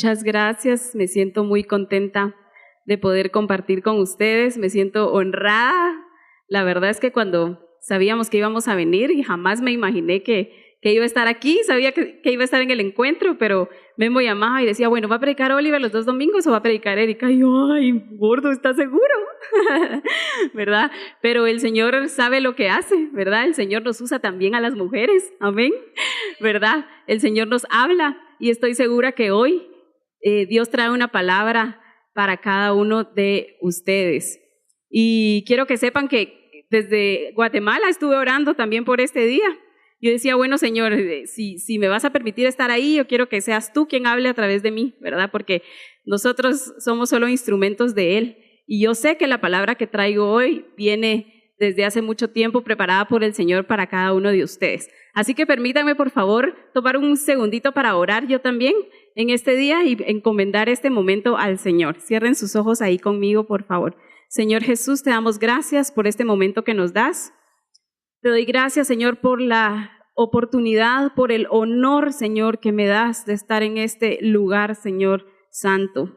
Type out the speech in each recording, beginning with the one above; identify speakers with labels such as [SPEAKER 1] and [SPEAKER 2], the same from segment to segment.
[SPEAKER 1] Muchas gracias, me siento muy contenta de poder compartir con ustedes, me siento honrada. La verdad es que cuando sabíamos que íbamos a venir y jamás me imaginé que iba a estar aquí, sabía que iba a estar en el encuentro, pero Memo llamaba y decía, bueno, ¿va a predicar Oliver los 2 domingos o va a predicar Erika? Y yo, ay, gordo, ¿estás seguro? ¿Verdad? Pero el Señor sabe lo que hace, ¿verdad? El Señor nos usa también a las mujeres, amén, ¿verdad? El Señor nos habla y estoy segura que hoy Dios trae una palabra para cada uno de ustedes. Y quiero que sepan que desde Guatemala estuve orando también por este día. Yo decía, bueno, Señor, si me vas a permitir estar ahí, yo quiero que seas tú quien hable a través de mí, ¿verdad? Porque nosotros somos solo instrumentos de Él. Y yo sé que la palabra que traigo hoy viene desde hace mucho tiempo preparada por el Señor para cada uno de ustedes. Así que permítanme, por favor, tomar un segundito para orar yo también en este día y encomendar este momento al Señor. Cierren sus ojos ahí conmigo, por favor. Señor Jesús, te damos gracias por este momento que nos das. Te doy gracias, Señor, por la oportunidad, por el honor, Señor, que me das de estar en este lugar, Señor Santo.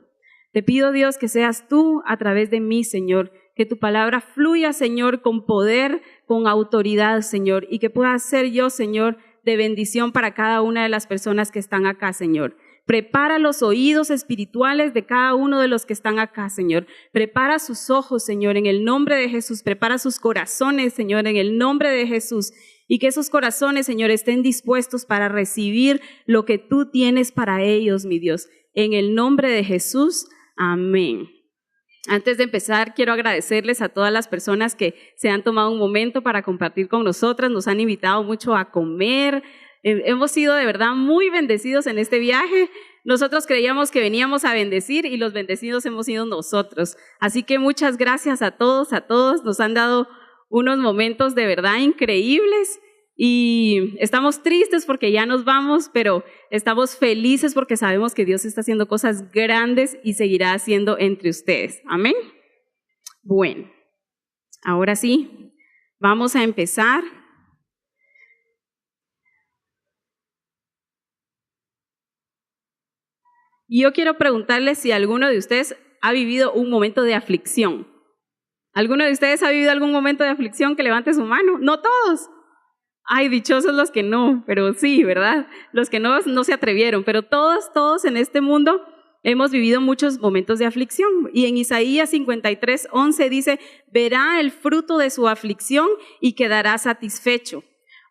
[SPEAKER 1] Te pido, Dios, que seas tú a través de mí, Señor, que tu palabra fluya, Señor, con poder, con autoridad, Señor, y que pueda ser yo, Señor, de bendición para cada una de las personas que están acá, Señor. Prepara los oídos espirituales de cada uno de los que están acá, Señor. Prepara sus ojos, Señor, en el nombre de Jesús. Prepara sus corazones, Señor, en el nombre de Jesús. Y que esos corazones, Señor, estén dispuestos para recibir lo que tú tienes para ellos, mi Dios. En el nombre de Jesús, amén. Antes de empezar, quiero agradecerles a todas las personas que se han tomado un momento para compartir con nosotras. Nos han invitado mucho a comer. Hemos sido de verdad muy bendecidos en este viaje. Nosotros creíamos que veníamos a bendecir y los bendecidos hemos sido nosotros. Así que muchas gracias a todos, Nos han dado unos momentos de verdad increíbles y estamos tristes porque ya nos vamos, pero estamos felices porque sabemos que Dios está haciendo cosas grandes y seguirá haciendo entre ustedes. Amén. Bueno, ahora sí, vamos a empezar. Y yo quiero preguntarles si alguno de ustedes ha vivido un momento de aflicción. ¿Alguno de ustedes ha vivido algún momento de aflicción? Que levante su mano. No todos. Ay, dichosos los que no, pero sí, ¿verdad? Los que no se atrevieron, pero todos en este mundo hemos vivido muchos momentos de aflicción. Y en Isaías 53:11 dice, verá el fruto de su aflicción y quedará satisfecho.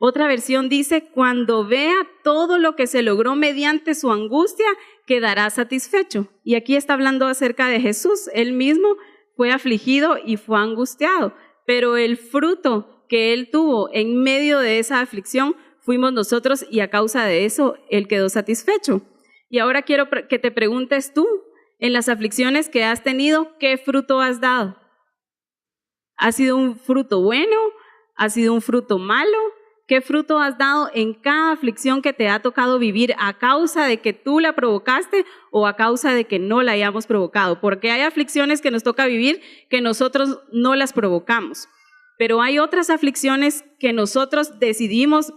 [SPEAKER 1] Otra versión dice, cuando vea todo lo que se logró mediante su angustia, quedará satisfecho. Y aquí está hablando acerca de Jesús. Él mismo fue afligido y fue angustiado, pero el fruto que él tuvo en medio de esa aflicción fuimos nosotros y a causa de eso él quedó satisfecho. Y ahora quiero que te preguntes tú, en las aflicciones que has tenido, ¿qué fruto has dado? ¿Ha sido un fruto bueno? ¿Ha sido un fruto malo? ¿Qué fruto has dado en cada aflicción que te ha tocado vivir a causa de que tú la provocaste o a causa de que no la hayamos provocado? Porque hay aflicciones que nos toca vivir que nosotros no las provocamos. Pero hay otras aflicciones que nosotros decidimos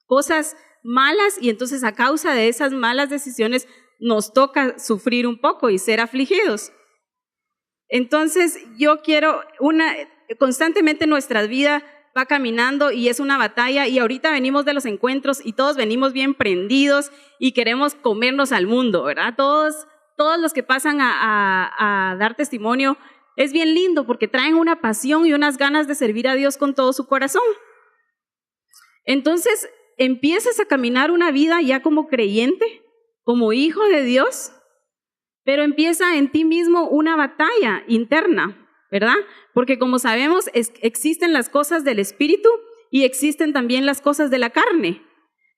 [SPEAKER 1] cosas malas y entonces a causa de esas malas decisiones nos toca sufrir un poco y ser afligidos. Entonces yo quiero constantemente nuestra vida va caminando y es una batalla y ahorita venimos de los encuentros y todos venimos bien prendidos y queremos comernos al mundo, ¿verdad? Todos los que pasan a dar testimonio es bien lindo porque traen una pasión y unas ganas de servir a Dios con todo su corazón. Entonces empiezas a caminar una vida ya como creyente, como hijo de Dios, pero empieza en ti mismo una batalla interna, ¿verdad? Porque como sabemos, existen las cosas del espíritu y existen también las cosas de la carne.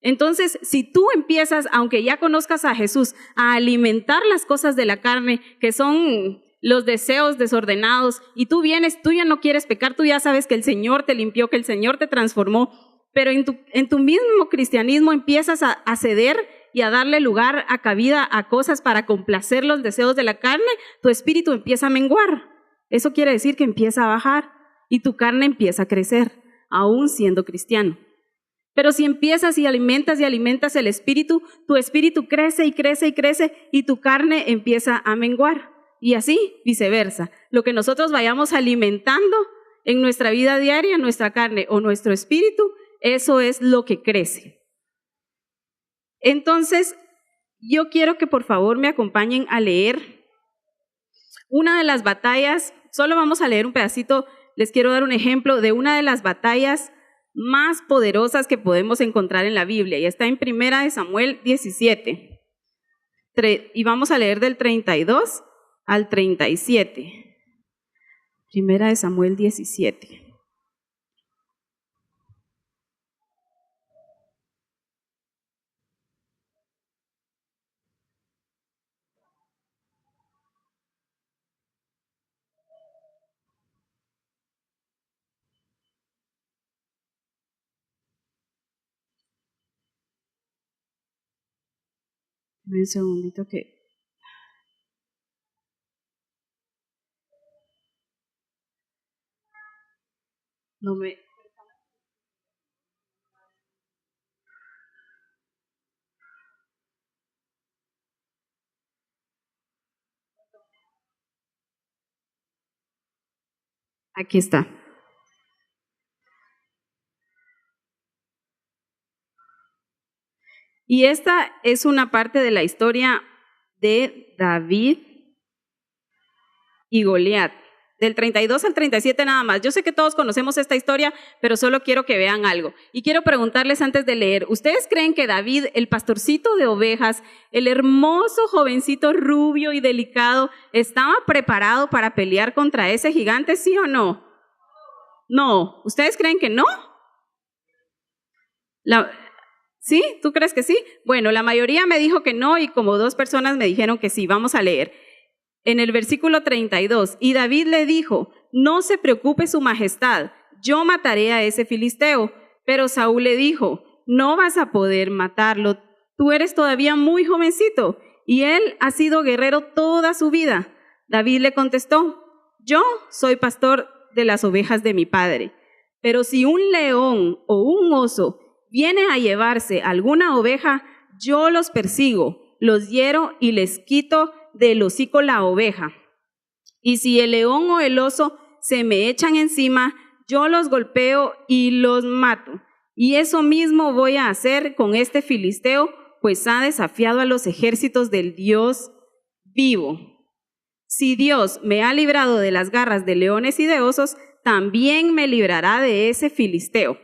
[SPEAKER 1] Entonces, si tú empiezas, aunque ya conozcas a Jesús, a alimentar las cosas de la carne, que son los deseos desordenados, y tú vienes, tú ya no quieres pecar, tú ya sabes que el Señor te limpió, que el Señor te transformó, pero en tu mismo cristianismo empiezas a ceder y a darle lugar a cabida a cosas para complacer los deseos de la carne, tu espíritu empieza a menguar. Eso quiere decir que empieza a bajar y tu carne empieza a crecer, aún siendo cristiano. Pero si empiezas y alimentas el espíritu, tu espíritu crece y crece y crece y tu carne empieza a menguar. Y así viceversa. Lo que nosotros vayamos alimentando en nuestra vida diaria, nuestra carne o nuestro espíritu, eso es lo que crece. Entonces, yo quiero que por favor me acompañen a leer una de las batallas. Solo vamos a leer un pedacito. Les quiero dar un ejemplo de una de las batallas más poderosas que podemos encontrar en la Biblia, y está en 1 Samuel 17, y vamos a leer del 32 al 37. 1 Samuel 17. Un segundito que no me... Aquí está. Y esta es una parte de la historia de David y Goliat, del 32 al 37 nada más. Yo sé que todos conocemos esta historia, pero solo quiero que vean algo. Y quiero preguntarles antes de leer, ¿ustedes creen que David, el pastorcito de ovejas, el hermoso jovencito rubio y delicado, estaba preparado para pelear contra ese gigante, sí o no? No. ¿Ustedes creen que no? ¿Sí? ¿Tú crees que sí? Bueno, la mayoría me dijo que no y como 2 personas me dijeron que sí. Vamos a leer. En el versículo 32, y David le dijo, no se preocupe su majestad, yo mataré a ese filisteo. Pero Saúl le dijo, no vas a poder matarlo, tú eres todavía muy jovencito y él ha sido guerrero toda su vida. David le contestó, yo soy pastor de las ovejas de mi padre, pero si un león o un oso viene a llevarse alguna oveja, yo los persigo, los hiero y les quito del hocico la oveja. Y si el león o el oso se me echan encima, yo los golpeo y los mato. Y eso mismo voy a hacer con este filisteo, pues ha desafiado a los ejércitos del Dios vivo. Si Dios me ha librado de las garras de leones y de osos, también me librará de ese filisteo.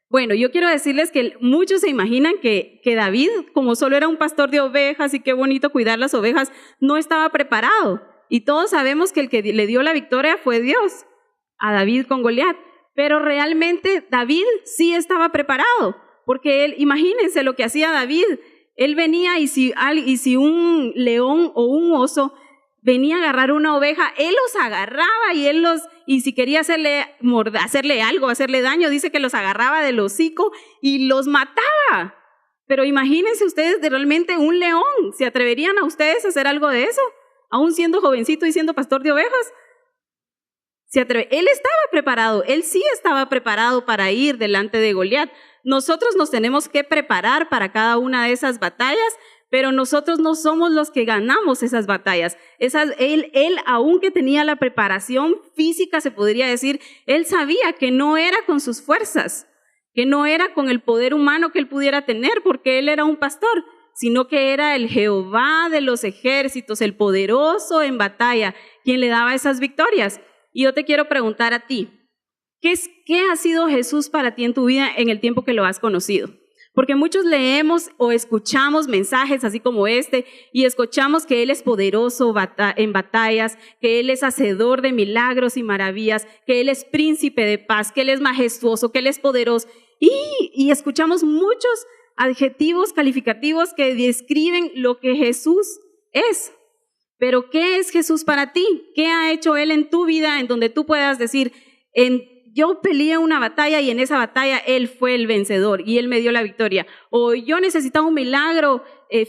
[SPEAKER 1] Bueno, yo quiero decirles que muchos se imaginan que David, como solo era un pastor de ovejas y qué bonito cuidar las ovejas, no estaba preparado. Y todos sabemos que el que le dio la victoria fue Dios a David con Goliat. Pero realmente David sí estaba preparado, porque él, imagínense lo que hacía David. Él venía y si un león o un oso venía a agarrar una oveja, él los agarraba y si quería hacerle algo, hacerle daño, dice que los agarraba del hocico y los mataba. Pero imagínense ustedes de realmente un león, ¿se atreverían a ustedes a hacer algo de eso? Aún siendo jovencito y siendo pastor de ovejas. Él estaba preparado, él sí estaba preparado para ir delante de Goliat. Nosotros nos tenemos que preparar para cada una de esas batallas, pero nosotros no somos los que ganamos esas batallas. Él, aunque tenía la preparación física, se podría decir, él sabía que no era con sus fuerzas, que no era con el poder humano que él pudiera tener, porque él era un pastor, sino que era el Jehová de los ejércitos, el poderoso en batalla, quien le daba esas victorias. Y yo te quiero preguntar a ti, ¿qué ha sido Jesús para ti en tu vida en el tiempo que lo has conocido? Porque muchos leemos o escuchamos mensajes así como este y escuchamos que Él es poderoso en batallas, que Él es hacedor de milagros y maravillas, que Él es príncipe de paz, que Él es majestuoso, que Él es poderoso. Y escuchamos muchos adjetivos calificativos que describen lo que Jesús es. Pero ¿qué es Jesús para ti? ¿Qué ha hecho Él en tu vida en donde tú puedas decir, yo peleé una batalla y en esa batalla Él fue el vencedor y Él me dio la victoria? O yo necesitaba un milagro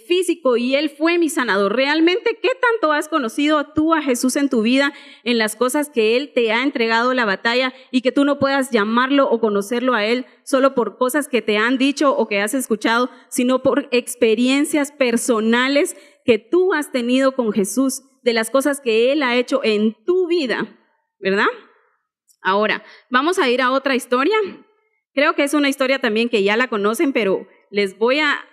[SPEAKER 1] físico y Él fue mi sanador. ¿Realmente qué tanto has conocido tú a Jesús en tu vida, en las cosas que Él te ha entregado la batalla y que tú no puedas llamarlo o conocerlo a Él solo por cosas que te han dicho o que has escuchado, sino por experiencias personales que tú has tenido con Jesús, de las cosas que Él ha hecho en tu vida, ¿verdad? Ahora, vamos a ir a otra historia. Creo que es una historia también que ya la conocen, pero les voy a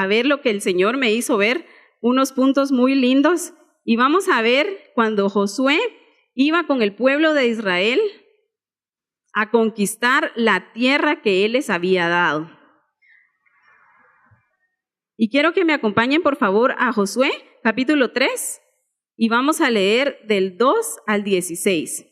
[SPEAKER 1] ver lo que el Señor me hizo ver, unos puntos muy lindos. Y vamos a ver cuando Josué iba con el pueblo de Israel a conquistar la tierra que Él les había dado. Y quiero que me acompañen, por favor, a Josué, capítulo 3, y vamos a leer del 2 al 16.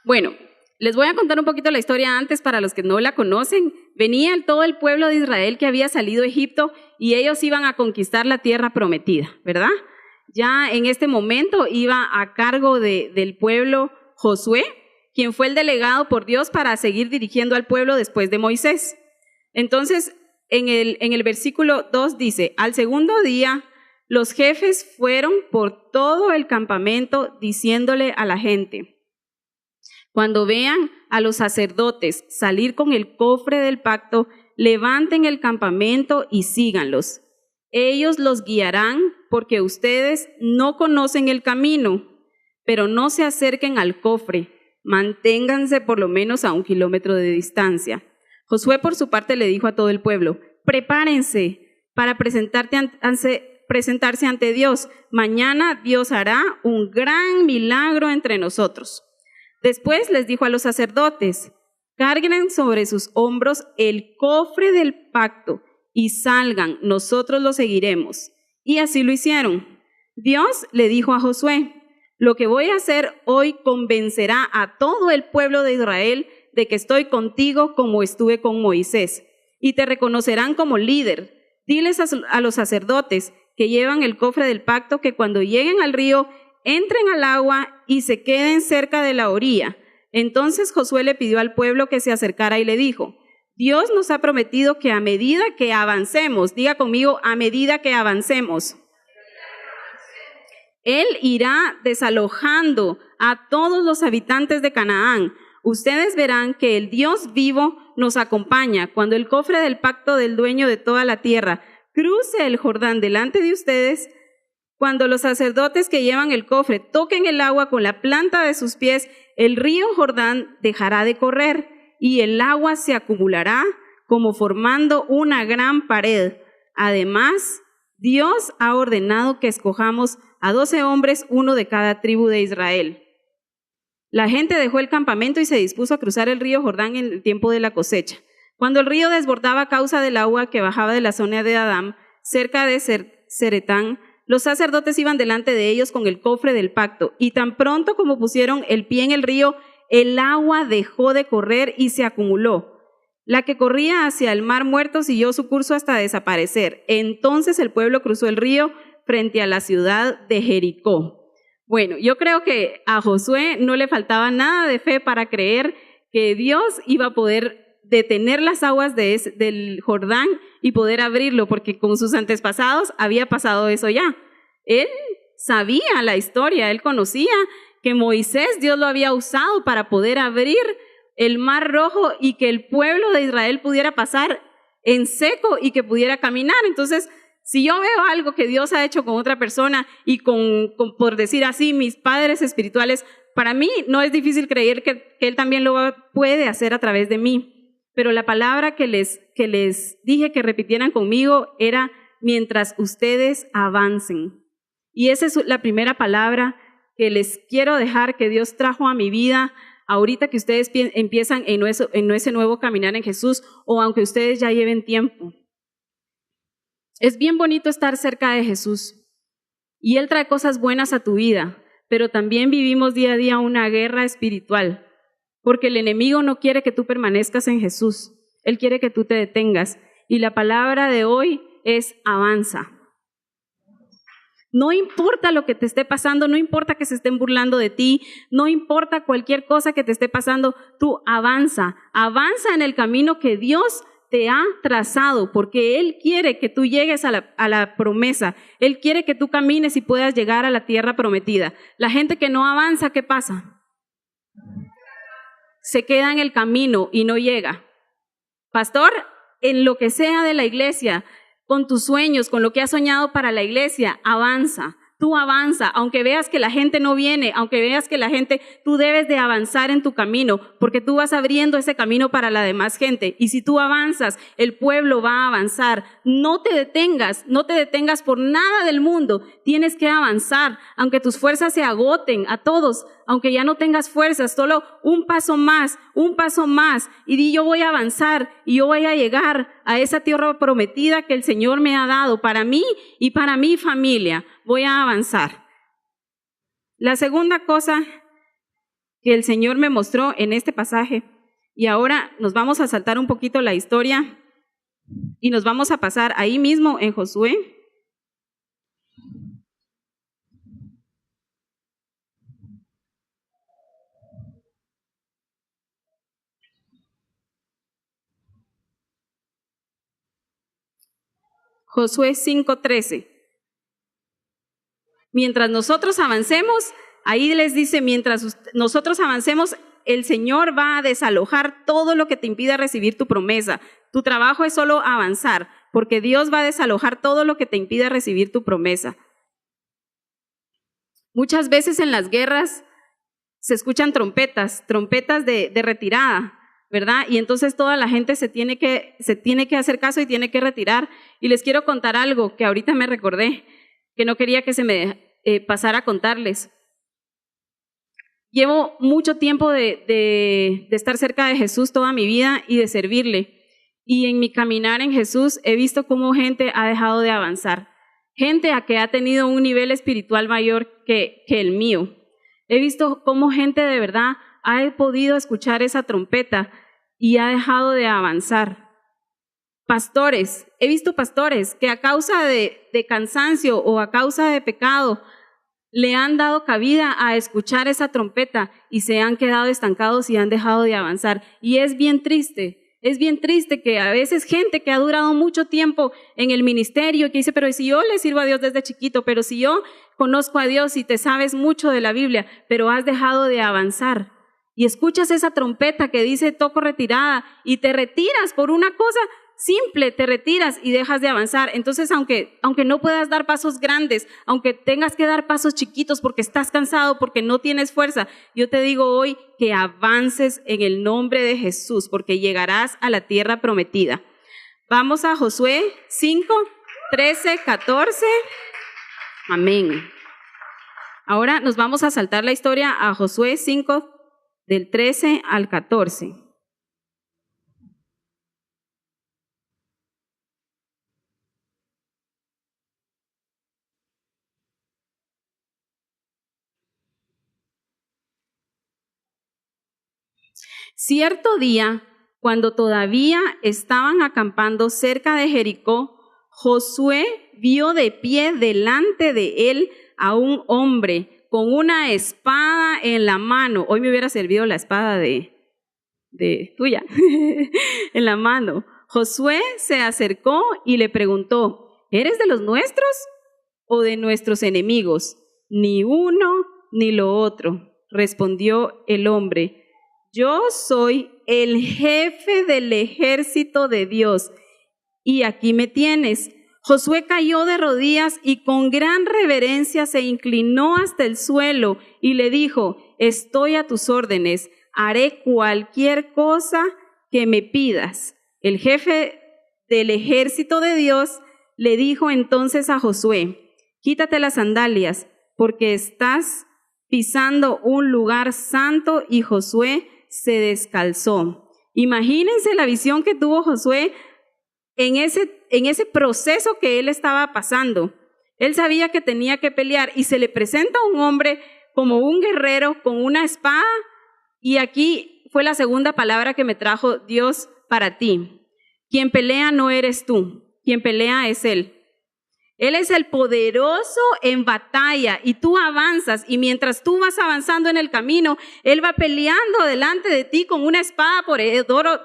[SPEAKER 1] Bueno, les voy a contar un poquito la historia antes para los que no la conocen. Venía todo el pueblo de Israel que había salido de Egipto y ellos iban a conquistar la tierra prometida, ¿verdad? Ya en este momento iba a cargo del pueblo Josué, quien fue el delegado por Dios para seguir dirigiendo al pueblo después de Moisés. Entonces, en el versículo 2 dice, al segundo día, los jefes fueron por todo el campamento diciéndole a la gente, cuando vean a los sacerdotes salir con el cofre del pacto, levanten el campamento y síganlos. Ellos los guiarán porque ustedes no conocen el camino, pero no se acerquen al cofre. Manténganse por lo menos a 1 kilómetro de distancia. Josué por su parte le dijo a todo el pueblo, prepárense para presentarse ante Dios. Mañana Dios hará un gran milagro entre nosotros. Después les dijo a los sacerdotes, carguen sobre sus hombros el cofre del pacto y salgan, nosotros lo seguiremos. Y así lo hicieron. Dios le dijo a Josué, lo que voy a hacer hoy convencerá a todo el pueblo de Israel de que estoy contigo como estuve con Moisés, y te reconocerán como líder. Diles a los sacerdotes que llevan el cofre del pacto que cuando lleguen al río, entren al agua y se queden cerca de la orilla. Entonces Josué le pidió al pueblo que se acercara y le dijo, Dios nos ha prometido que a medida que avancemos, diga conmigo, a medida que avancemos, Él irá desalojando a todos los habitantes de Canaán. Ustedes verán que el Dios vivo nos acompaña cuando el cofre del pacto del dueño de toda la tierra cruce el Jordán delante de ustedes. Cuando los sacerdotes que llevan el cofre toquen el agua con la planta de sus pies, el río Jordán dejará de correr y el agua se acumulará como formando una gran pared. Además, Dios ha ordenado que escojamos a 12 hombres, uno de cada tribu de Israel. La gente dejó el campamento y se dispuso a cruzar el río Jordán en el tiempo de la cosecha. Cuando el río desbordaba a causa del agua que bajaba de la zona de Adám, cerca de Zeretán, los sacerdotes iban delante de ellos con el cofre del pacto, y tan pronto como pusieron el pie en el río, el agua dejó de correr y se acumuló. La que corría hacia el mar muerto siguió su curso hasta desaparecer. Entonces el pueblo cruzó el río frente a la ciudad de Jericó. Bueno, yo creo que a Josué no le faltaba nada de fe para creer que Dios iba a poder detener las aguas del Jordán y poder abrirlo, porque con sus antepasados había pasado eso ya. Él sabía la historia, él conocía que Moisés, Dios lo había usado para poder abrir el Mar Rojo y que el pueblo de Israel pudiera pasar en seco y que pudiera caminar. Entonces, si yo veo algo que Dios ha hecho con otra persona y por decir así, mis padres espirituales, para mí no es difícil creer que Él también lo puede hacer a través de mí. Pero la palabra que les dije que repitieran conmigo era mientras ustedes avancen. Y esa es la primera palabra que les quiero dejar, que Dios trajo a mi vida ahorita que ustedes empiezan en ese nuevo caminar en Jesús, o aunque ustedes ya lleven tiempo. Es bien bonito estar cerca de Jesús y Él trae cosas buenas a tu vida, pero también vivimos día a día una guerra espiritual, porque el enemigo no quiere que tú permanezcas en Jesús, Él quiere que tú te detengas. Y la palabra de hoy es avanza. No importa lo que te esté pasando, no importa que se estén burlando de ti, no importa cualquier cosa que te esté pasando, tú avanza en el camino que Dios te ha trazado, porque Él quiere que tú llegues a la promesa. Él quiere que tú camines y puedas llegar a la tierra prometida. La gente que no avanza, ¿qué pasa? Se queda en el camino y no llega. Pastor, en lo que sea de la iglesia, con tus sueños, con lo que has soñado para la iglesia, avanza. Tú avanza, aunque veas que la gente no viene, aunque veas que la gente, tú debes de avanzar en tu camino, porque tú vas abriendo ese camino para la demás gente. Y si tú avanzas, el pueblo va a avanzar. No te detengas por nada del mundo. Tienes que avanzar, aunque tus fuerzas se agoten a todos, aunque ya no tengas fuerzas, solo un paso más, y di yo voy a avanzar y yo voy a llegar a esa tierra prometida que el Señor me ha dado para mí y para mi familia. Voy a avanzar. La segunda cosa que el Señor me mostró en este pasaje, y ahora nos vamos a saltar un poquito la historia y nos vamos a pasar ahí mismo en Josué. Josué 5:13. Mientras nosotros avancemos, ahí les dice, mientras nosotros avancemos, el Señor va a desalojar todo lo que te impida recibir tu promesa. Tu trabajo es solo avanzar, porque Dios va a desalojar todo lo que te impida recibir tu promesa. Muchas veces en las guerras se escuchan trompetas de retirada, ¿verdad? Y entonces toda la gente se tiene que hacer caso y tiene que retirar. Y les quiero contar algo que ahorita me recordé, que no quería que se me pasara a contarles. Llevo mucho tiempo de estar cerca de Jesús toda mi vida y de servirle. Y en mi caminar en Jesús he visto cómo gente ha dejado de avanzar. Gente a que ha tenido un nivel espiritual mayor que el mío. He visto cómo gente de verdad ha podido escuchar esa trompeta y ha dejado de avanzar. Pastores, he visto pastores que a causa de cansancio o a causa de pecado le han dado cabida a escuchar esa trompeta y se han quedado estancados y han dejado de avanzar. Y es bien triste que a veces gente que ha durado mucho tiempo en el ministerio, que dice, pero si yo le sirvo a Dios desde chiquito, pero si yo conozco a Dios y te sabes mucho de la Biblia, pero has dejado de avanzar. Y escuchas esa trompeta que dice toco retirada y te retiras por una cosa simple, te retiras y dejas de avanzar. Entonces, aunque no puedas dar pasos grandes, aunque tengas que dar pasos chiquitos porque estás cansado, porque no tienes fuerza, yo te digo hoy que avances en el nombre de Jesús, porque llegarás a la tierra prometida. Vamos a Josué 5, 13, 14. Amén. Ahora nos vamos a saltar la historia a Josué 5, del 13 al 14. Cierto día, cuando todavía estaban acampando cerca de Jericó, Josué vio de pie delante de él a un hombre con una espada en la mano. Hoy me hubiera servido la espada de tuya en la mano. Josué se acercó y le preguntó, ¿eres de los nuestros o de nuestros enemigos? Ni uno ni lo otro, respondió el hombre. Yo soy el jefe del ejército de Dios y aquí me tienes. Josué cayó de rodillas y con gran reverencia se inclinó hasta el suelo y le dijo, estoy a tus órdenes, haré cualquier cosa que me pidas. El jefe del ejército de Dios le dijo entonces a Josué, quítate las sandalias porque estás pisando un lugar santo. Y Josué se descalzó. Imagínense la visión que tuvo Josué en ese proceso que él estaba pasando. Él sabía que tenía que pelear y se le presenta un hombre como un guerrero con una espada, y aquí fue la segunda palabra que me trajo Dios para ti. Quien pelea no eres tú, quien pelea es Él. Él es el poderoso en batalla y tú avanzas, y mientras tú vas avanzando en el camino, Él va peleando delante de ti con una espada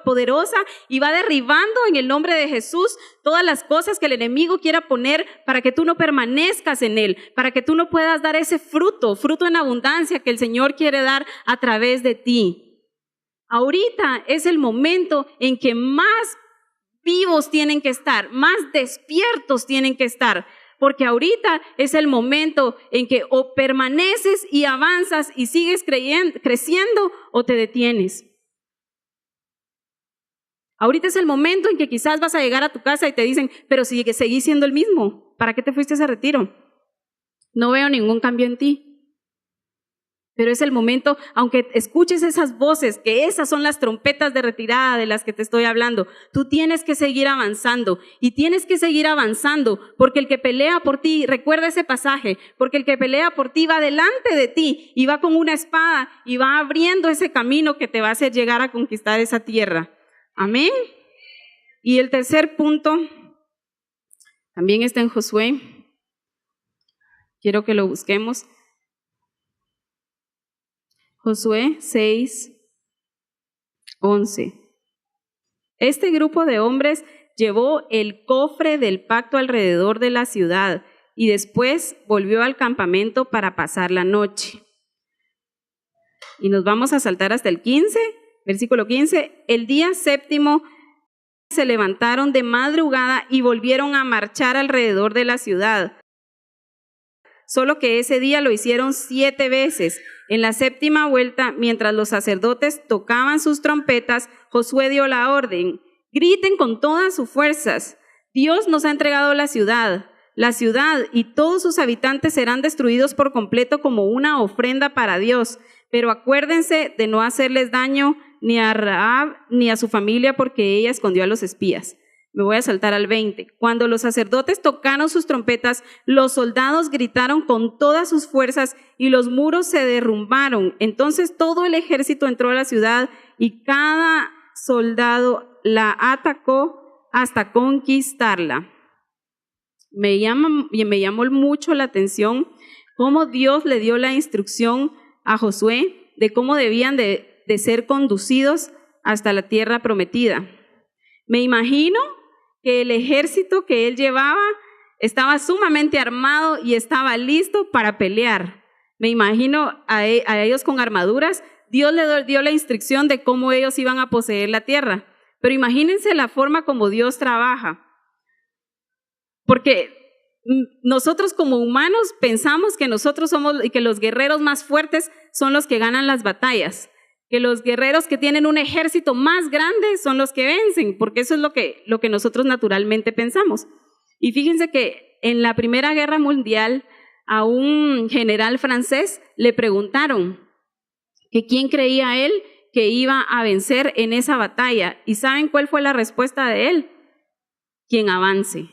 [SPEAKER 1] poderosa y va derribando en el nombre de Jesús todas las cosas que el enemigo quiera poner para que tú no permanezcas en Él, para que tú no puedas dar ese fruto en abundancia que el Señor quiere dar a través de ti. Ahorita es el momento en que más vivos tienen que estar, más despiertos tienen que estar, porque ahorita es el momento en que o permaneces y avanzas y sigues creciendo o te detienes. Ahorita es el momento en que quizás vas a llegar a tu casa y te dicen, pero si seguís siendo el mismo, ¿para qué te fuiste a ese retiro? No veo ningún cambio en ti. Pero es el momento, aunque escuches esas voces, que esas son las trompetas de retirada de las que te estoy hablando, tú tienes que seguir avanzando y tienes que seguir avanzando, porque el que pelea por ti, recuerda ese pasaje, porque el que pelea por ti va delante de ti y va con una espada y va abriendo ese camino que te va a hacer llegar a conquistar esa tierra. Amén. Y el tercer punto también está en Josué. Quiero que lo busquemos. Josué 6:11. Este grupo de hombres llevó el cofre del pacto alrededor de la ciudad y después volvió al campamento para pasar la noche. Y nos vamos a saltar hasta el 15, versículo 15. El día séptimo se levantaron de madrugada y volvieron a marchar alrededor de la ciudad. Solo que ese día lo hicieron 7 veces. En la séptima vuelta, mientras los sacerdotes tocaban sus trompetas, Josué dio la orden: griten con todas sus fuerzas. Dios nos ha entregado la ciudad y todos sus habitantes serán destruidos por completo como una ofrenda para Dios. Pero acuérdense de no hacerles daño ni a Rahab ni a su familia, porque ella escondió a los espías. Me voy a saltar al 20. Cuando los sacerdotes tocaron sus trompetas, los soldados gritaron con todas sus fuerzas y los muros se derrumbaron. Entonces todo el ejército entró a la ciudad y cada soldado la atacó hasta conquistarla. Me llamó mucho la atención cómo Dios le dio la instrucción a Josué de cómo debían de ser conducidos hasta la tierra prometida. Me imagino que el ejército que él llevaba estaba sumamente armado y estaba listo para pelear. Me imagino a ellos con armaduras. Dios les dio la instrucción de cómo ellos iban a poseer la tierra. Pero imagínense la forma como Dios trabaja. Porque nosotros como humanos pensamos que nosotros somos y que los guerreros más fuertes son los que ganan las batallas, que los guerreros que tienen un ejército más grande son los que vencen, porque eso es lo que nosotros naturalmente pensamos. Y fíjense que en la Primera Guerra Mundial a un general francés le preguntaron que quién creía él que iba a vencer en esa batalla. ¿Y saben cuál fue la respuesta de él? Quien avance.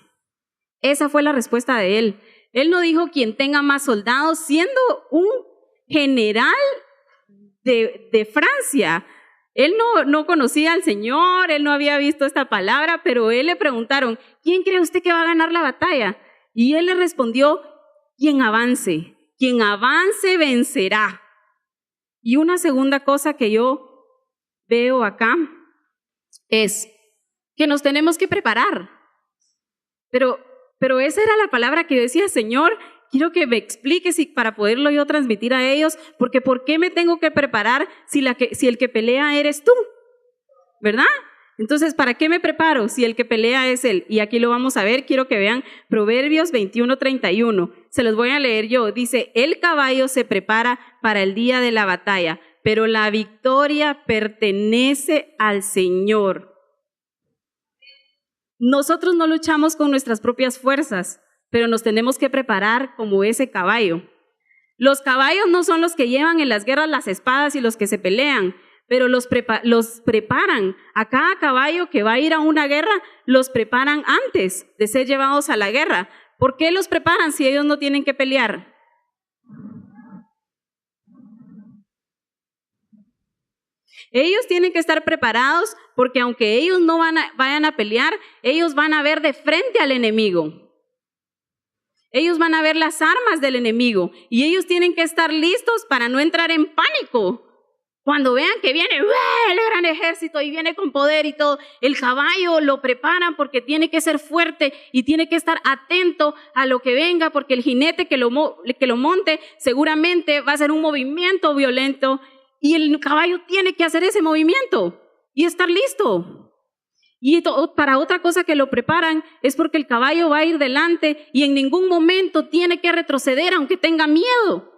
[SPEAKER 1] Esa fue la respuesta de él. Él no dijo quien tenga más soldados, siendo un general de Francia. Él no conocía al Señor, él no había visto esta palabra, pero él le preguntaron: ¿quién cree usted que va a ganar la batalla? Y él le respondió: quien avance vencerá. Y una segunda cosa que yo veo acá es que nos tenemos que preparar. Pero esa era la palabra que yo decía: Señor, quiero que me expliques para poderlo yo transmitir a ellos, porque ¿por qué me tengo que preparar si el que pelea eres tú? ¿Verdad? Entonces, ¿para qué me preparo si el que pelea es Él? Y aquí lo vamos a ver. Quiero que vean Proverbios 21:31. Se los voy a leer yo. Dice: el caballo se prepara para el día de la batalla, pero la victoria pertenece al Señor. Nosotros no luchamos con nuestras propias fuerzas, pero nos tenemos que preparar como ese caballo. Los caballos no son los que llevan en las guerras las espadas y los que se pelean, pero los preparan. A cada caballo que va a ir a una guerra, los preparan antes de ser llevados a la guerra. ¿Por qué los preparan si ellos no tienen que pelear? Ellos tienen que estar preparados porque aunque ellos no vayan a pelear, ellos van a ver de frente al enemigo. ellos van a ver las armas del enemigo y ellos tienen que estar listos para no entrar en pánico. Cuando vean que viene el gran ejército y viene con poder y todo, el caballo lo preparan porque tiene que ser fuerte y tiene que estar atento a lo que venga, porque el jinete que lo monte seguramente va a hacer un movimiento violento y el caballo tiene que hacer ese movimiento y estar listo. Y para otra cosa que lo preparan es porque el caballo va a ir delante y en ningún momento tiene que retroceder aunque tenga miedo.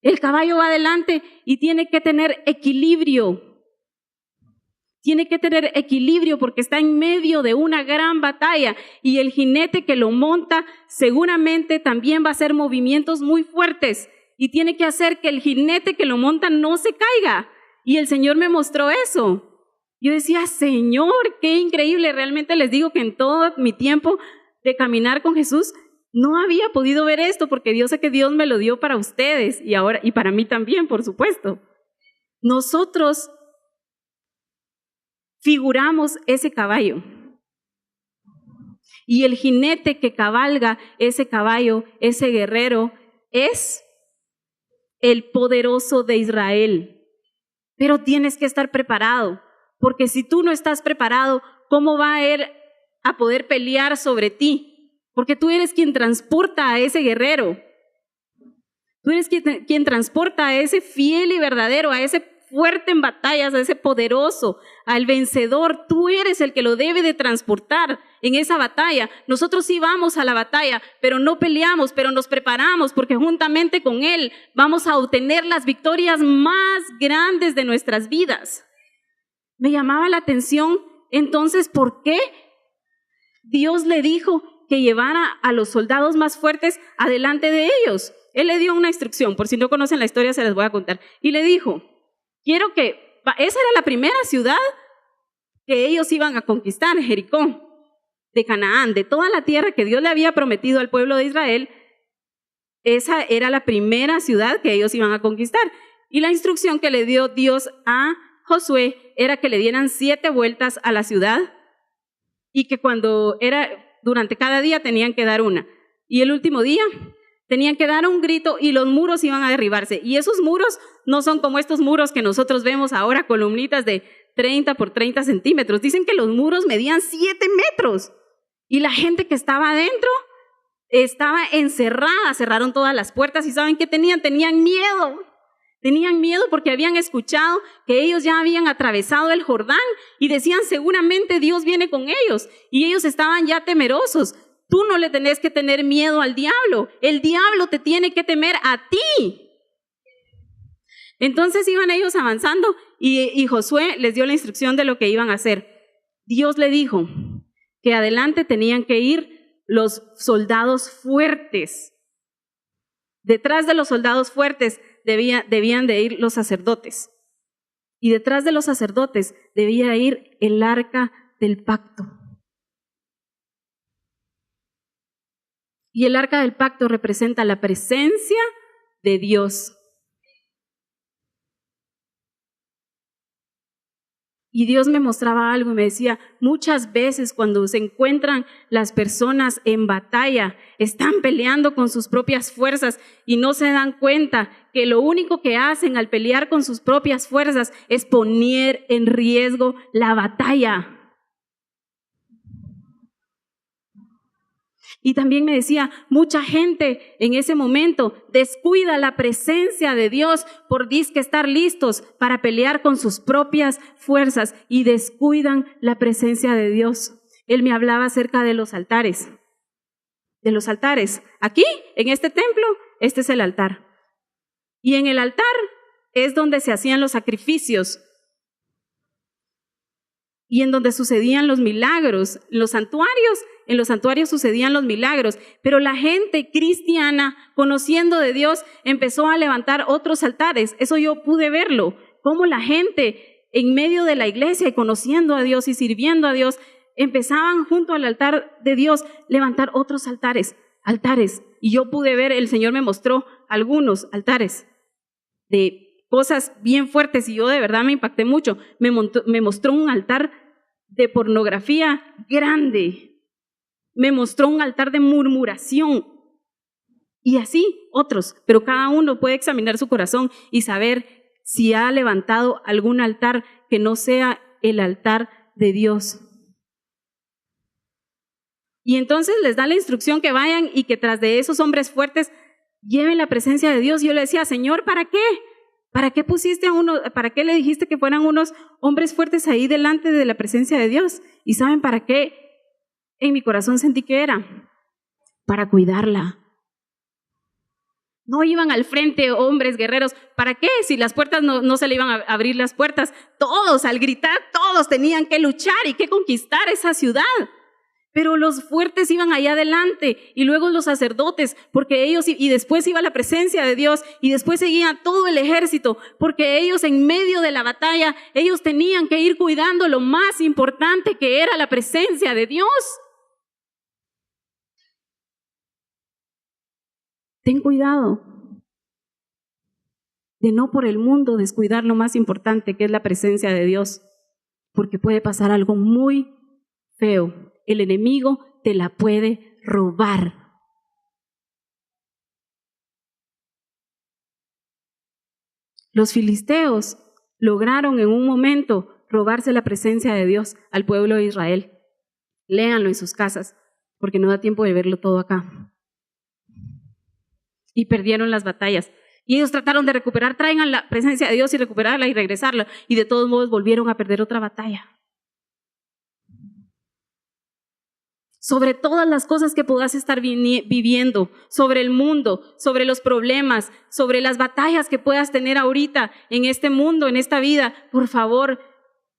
[SPEAKER 1] El caballo va adelante y tiene que tener equilibrio. Tiene que tener equilibrio porque está en medio de una gran batalla y el jinete que lo monta seguramente también va a hacer movimientos muy fuertes y tiene que hacer que el jinete que lo monta no se caiga. Y el Señor me mostró eso. Yo decía, Señor, qué increíble. Realmente les digo que en todo mi tiempo de caminar con Jesús no había podido ver esto porque Dios sé que Dios me lo dio para ustedes y ahora y para mí también, por supuesto. Nosotros figuramos ese caballo y el jinete que cabalga ese caballo, ese guerrero, es el poderoso de Israel. Pero tienes que estar preparado, porque si tú no estás preparado, ¿cómo va él a poder pelear sobre ti? Porque tú eres quien transporta a ese guerrero. Tú eres quien transporta a ese fiel y verdadero, a ese fuerte en batallas, a ese poderoso, al vencedor. Tú eres el que lo debe de transportar en esa batalla. Nosotros sí vamos a la batalla, pero no peleamos, pero nos preparamos porque juntamente con Él vamos a obtener las victorias más grandes de nuestras vidas. Me llamaba la atención entonces, ¿por qué Dios le dijo que llevara a los soldados más fuertes adelante de ellos? Él le dio una instrucción, por si no conocen la historia se les voy a contar, y le dijo, quiero que, esa era la primera ciudad que ellos iban a conquistar, Jericó, de Canaán, de toda la tierra que Dios le había prometido al pueblo de Israel, esa era la primera ciudad que ellos iban a conquistar. Y la instrucción que le dio Dios a Josué era que le dieran 7 vueltas a la ciudad y que durante cada día tenían que dar una. Y el último día tenían que dar un grito y los muros iban a derribarse. Y esos muros no son como estos muros que nosotros vemos ahora, columnitas de 30 por 30 centímetros. Dicen que los muros medían 7 metros. Y la gente que estaba adentro estaba encerrada, cerraron todas las puertas y ¿saben qué tenían? Tenían miedo. Tenían miedo porque habían escuchado que ellos ya habían atravesado el Jordán y decían seguramente Dios viene con ellos y ellos estaban ya temerosos. Tú no le tenés que tener miedo al diablo, el diablo te tiene que temer a ti. Entonces iban ellos avanzando y Josué les dio la instrucción de lo que iban a hacer. Dios le dijo que adelante tenían que ir los soldados fuertes. Detrás de los soldados fuertes debían de ir los sacerdotes. Y detrás de los sacerdotes debía ir el arca del pacto. Y el arca del pacto representa la presencia de Dios. Y Dios me mostraba algo y me decía, muchas veces cuando se encuentran las personas en batalla, están peleando con sus propias fuerzas y no se dan cuenta que lo único que hacen al pelear con sus propias fuerzas es poner en riesgo la batalla. Y también me decía, mucha gente en ese momento descuida la presencia de Dios por disque estar listos para pelear con sus propias fuerzas y descuidan la presencia de Dios. Él me hablaba acerca de los altares. De los altares. Aquí, en este templo, este es el altar. Y en el altar es donde se hacían los sacrificios y en donde sucedían los milagros. En los santuarios sucedían los milagros, pero la gente cristiana, conociendo de Dios, empezó a levantar otros altares. Eso yo pude verlo, cómo la gente en medio de la iglesia y conociendo a Dios y sirviendo a Dios, empezaban junto al altar de Dios levantar otros altares. Y yo pude ver, el Señor me mostró algunos altares de cosas bien fuertes y yo de verdad me impacté mucho. Me mostró un altar de pornografía grande. me mostró un altar de murmuración. Y así otros, pero cada uno puede examinar su corazón y saber si ha levantado algún altar que no sea el altar de Dios. Y entonces les da la instrucción que vayan y que tras de esos hombres fuertes lleven la presencia de Dios. Y yo le decía, Señor, ¿para qué? ¿Para qué pusiste a uno, para qué le dijiste que fueran unos hombres fuertes ahí delante de la presencia de Dios? ¿Y saben para qué? En mi corazón sentí que era para cuidarla. No iban al frente hombres guerreros. ¿Para qué? Si las puertas no se le iban a abrir las puertas. Todos, al gritar, todos tenían que luchar y que conquistar esa ciudad. Pero los fuertes iban allá adelante y luego los sacerdotes, porque ellos, y después iba la presencia de Dios y después seguía todo el ejército, porque ellos en medio de la batalla, ellos tenían que ir cuidando lo más importante que era la presencia de Dios. Ten cuidado de no por el mundo descuidar lo más importante que es la presencia de Dios, porque puede pasar algo muy feo. El enemigo te la puede robar. Los filisteos lograron en un momento robarse la presencia de Dios al pueblo de Israel. Léanlo en sus casas, porque no da tiempo de verlo todo acá. Y perdieron las batallas. Y ellos trataron de recuperar, traigan la presencia de Dios y recuperarla y regresarla. Y de todos modos volvieron a perder otra batalla. Sobre todas las cosas que puedas estar viviendo, sobre el mundo, sobre los problemas, sobre las batallas que puedas tener ahorita en este mundo, en esta vida, por favor,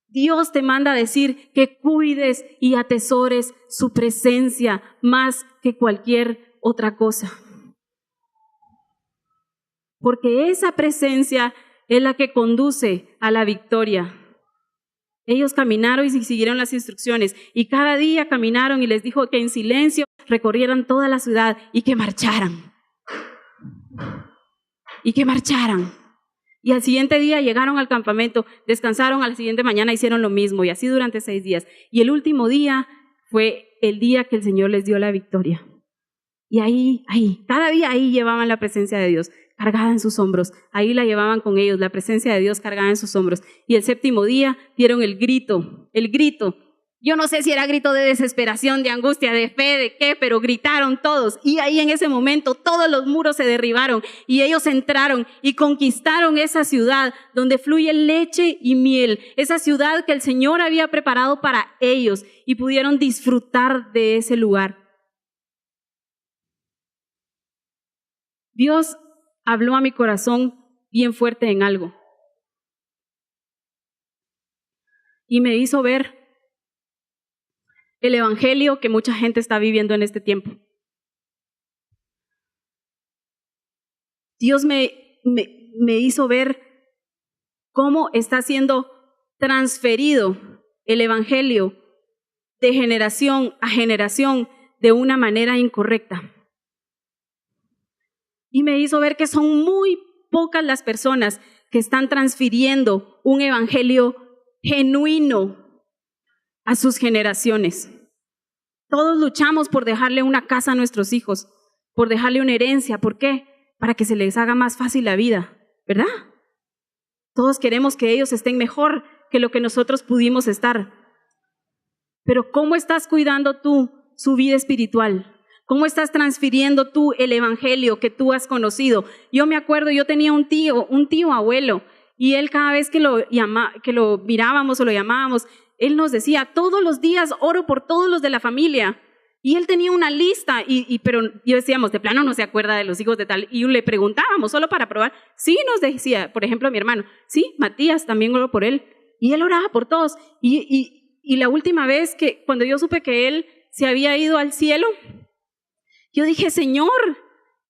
[SPEAKER 1] Dios te manda a decir que cuides y atesores su presencia más que cualquier otra cosa. Porque esa presencia es la que conduce a la victoria. Ellos caminaron y siguieron las instrucciones y cada día caminaron y les dijo que en silencio recorrieran toda la ciudad y que marcharan. Y que marcharan. Y al siguiente día llegaron al campamento, descansaron, a la siguiente mañana hicieron lo mismo y así durante 6 días. Y el último día fue el día que el Señor les dio la victoria. Y ahí, cada día ahí llevaban la presencia de Dios cargada en sus hombros. Ahí la llevaban con ellos, la presencia de Dios cargada en sus hombros. Y el 7º día dieron el grito. Yo no sé si era grito de desesperación, de angustia, de fe, de qué, pero gritaron todos. Y ahí en ese momento todos los muros se derribaron y ellos entraron y conquistaron esa ciudad donde fluye leche y miel. Esa ciudad que el Señor había preparado para ellos y pudieron disfrutar de ese lugar. Dios habló a mi corazón bien fuerte en algo. Y me hizo ver el evangelio que mucha gente está viviendo en este tiempo. Dios me hizo ver cómo está siendo transferido el evangelio de generación a generación de una manera incorrecta. Y me hizo ver que son muy pocas las personas que están transfiriendo un evangelio genuino a sus generaciones. Todos luchamos por dejarle una casa a nuestros hijos, por dejarle una herencia. ¿Por qué? Para que se les haga más fácil la vida, ¿verdad? Todos queremos que ellos estén mejor que lo que nosotros pudimos estar. Pero ¿cómo estás cuidando tú su vida espiritual? ¿Cómo estás transfiriendo tú el evangelio que tú has conocido? Yo me acuerdo, yo tenía un tío abuelo, y él cada vez que lo mirábamos o lo llamábamos, él nos decía, todos los días oro por todos los de la familia. Y él tenía una lista, pero yo decíamos, de plano no se acuerda de los hijos de tal. Y le preguntábamos, solo para probar. Sí, nos decía, por ejemplo, mi hermano, sí, Matías, también oro por él. Y él oraba por todos. Y la última vez cuando yo supe que él se había ido al cielo, yo dije, Señor,